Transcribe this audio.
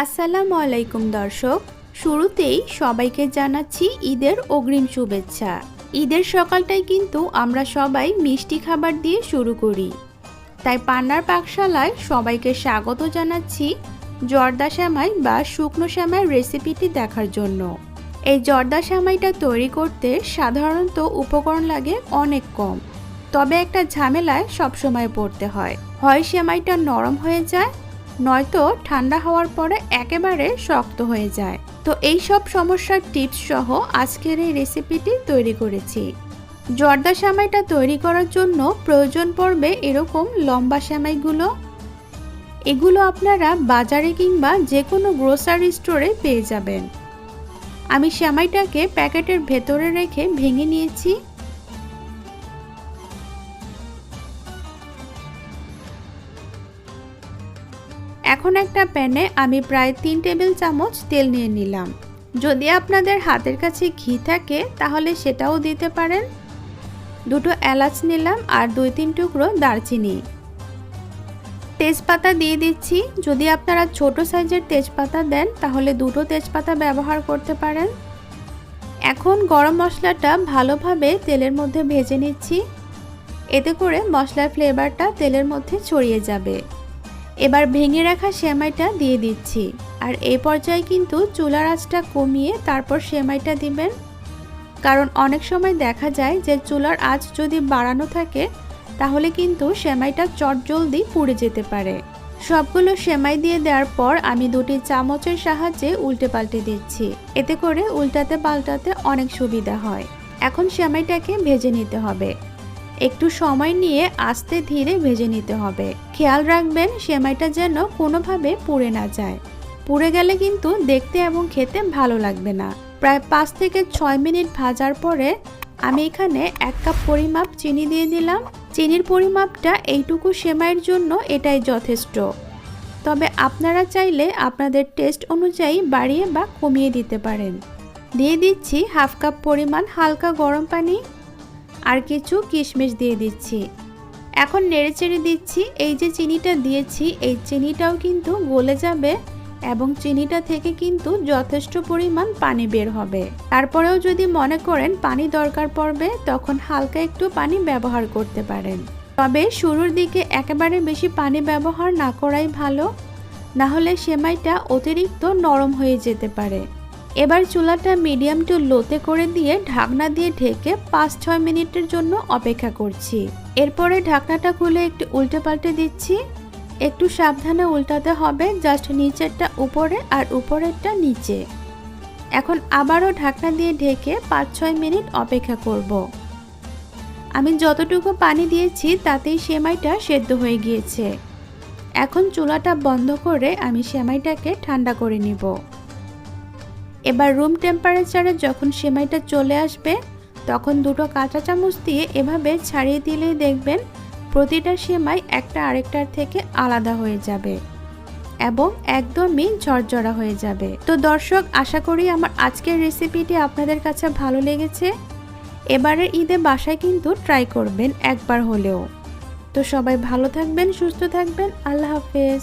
আসসালামু আলাইকুম দর্শক, শুরুতেই সবাইকে জানাচ্ছি ঈদের অগ্রিম শুভেচ্ছা। ঈদের সকালটাই কিন্তু আমরা সবাই মিষ্টি খাবার দিয়ে শুরু করি। তাই পান্নার পাকশালায় সবাইকে স্বাগত জানাচ্ছি জর্দা সেমাই বা শুকনো সেমাইয়ের রেসিপিটি দেখার জন্য। এই জর্দা সেমাইটা তৈরি করতে সাধারণত উপকরণ লাগে অনেক কম, তবে একটা ঝামেলায় সবসময় পড়তে হয় সেমাইটা নরম হয়ে যায়, নয়তো ঠান্ডা হওয়ার পরে একেবারে শক্ত হয়ে যায়। তো এই সব সমস্যার টিপস সহ আজকের এই রেসিপিটি তৈরি করেছি। জর্দা সেমাইটা তৈরি করার জন্য প্রয়োজন পড়বে এরকম লম্বা সেমাইগুলো। এগুলো আপনারা বাজারে কিংবা যে কোনো গ্রোসারি স্টোরে পেয়ে যাবেন। আমি সেমাইটাকে প্যাকেটের ভেতরে রেখে ভেঙে নিয়েছি। এখন একটা প্যানে আমি প্রায় 3 টেবিল চামচ তেল নিয়ে নিলাম। যদি আপনাদের হাতের কাছে ঘি থাকে তাহলে সেটাও দিতে পারেন। দুটো এলাচ নিলাম আর 2-3 টুকরো দারচিনি। তেজপাতা দিয়ে দিচ্ছি। যদি আপনারা ছোট সাইজের তেজপাতা দেন তাহলে দুটো তেজপাতা ব্যবহার করতে পারেন। এখন গরম মশলাটা ভালোভাবে তেলের মধ্যে ভেজে নিচ্ছি। এতে করে মশলার ফ্লেভারটা তেলের মধ্যে ছড়িয়ে যাবে। এবার ভেঙে রাখা সেমাইটা দিয়ে দিচ্ছি, আর এই পর্যায়ে কিন্তু চুলার আঁচটা কমিয়ে তারপর সেমাইটা দিবেন, কারণ অনেক সময় দেখা যায় যে চুলার আঁচ যদি বাড়ানো থাকে তাহলে কিন্তু সেমাইটা চটজলদি পুড়ে যেতে পারে। সবগুলো সেমাই দিয়ে দেওয়ার পর আমি 2টি চামচের সাহায্যে উল্টে পাল্টে দিচ্ছি। এতে করে উল্টাতে পাল্টাতে অনেক সুবিধা হয়। এখন সেমাইটাকে ভেজে নিতে হবে। একটু সময় নিয়ে আস্তে ধীরে ভেজে নিতে হবে। খেয়াল রাখবেন সেমাইটা যেন কোনোভাবে পুড়ে না যায়। পুড়ে গেলে কিন্তু দেখতে এবং খেতে ভালো লাগবে না। প্রায় 5 থেকে 6 মিনিট ভাজার পরে আমি এখানে 1 কাপ পরিমাপ চিনি দিয়ে দিলাম। চিনির পরিমাপটা এইটুকু সেমাইয়ের জন্য এটাই যথেষ্ট, তবে আপনারা চাইলে আপনাদের টেস্ট অনুযায়ী বাড়িয়ে বা কমিয়ে দিতে পারেন। দিয়ে দিচ্ছি 1/2 কাপ পরিমাণ হালকা গরম পানি আর কিছু কিশমিশ দিয়ে দিচ্ছি। এখন নেড়েচেড়ে দিচ্ছি। এই যে চিনিটা দিয়েছি এই চিনিটাও কিন্তু গলে যাবে এবং চিনিটা থেকে কিন্তু যথেষ্ট পরিমাণ পানি বের হবে। তারপরেও যদি মনে করেন পানি দরকার পড়বে তখন হালকা একটু পানি ব্যবহার করতে পারেন, তবে শুরুর দিকে একেবারে বেশি পানি ব্যবহার না করাই ভালো, না হলে সেমাইটা অতিরিক্ত নরম হয়ে যেতে পারে। এবার চুলাটা মিডিয়াম টু লোতে করে দিয়ে ঢাকনা দিয়ে ঢেকে 5-6 মিনিটের জন্য অপেক্ষা করছি। এরপরে ঢাকনাটা খুলে একটু উল্টে পাল্টে দিচ্ছি। একটু সাবধানে উল্টাতে হবে, জাস্ট নিচেরটা উপরে আর উপরেরটা নিচে। এখন আবারও ঢাকনা দিয়ে ঢেকে 5-6 মিনিট অপেক্ষা করব। আমি যতটুকু পানি দিয়েছি তাতেই সেমাইটা সেদ্ধ হয়ে গিয়েছে। এখন চুলাটা বন্ধ করে আমি সেমাইটাকে ঠান্ডা করে নিব। এবার রুম টেম্পারেচারে যখন সেমাইটা চলে আসবে তখন 2টো কাঁচা চামচ দিয়ে এভাবে ছাড়িয়ে দিলেই দেখবেন প্রতিটা সেমাই একটা আরেকটার থেকে আলাদা হয়ে যাবে এবং একদমই ঝরঝরা হয়ে যাবে। তো দর্শক, আশা করি আমার আজকের রেসিপিটি আপনাদের কাছে ভালো লেগেছে। এবারের ঈদে বাসায় কিন্তু ট্রাই করবেন একবার হলেও। তো সবাই ভালো থাকবেন, সুস্থ থাকবেন। আল্লাহ হাফেজ।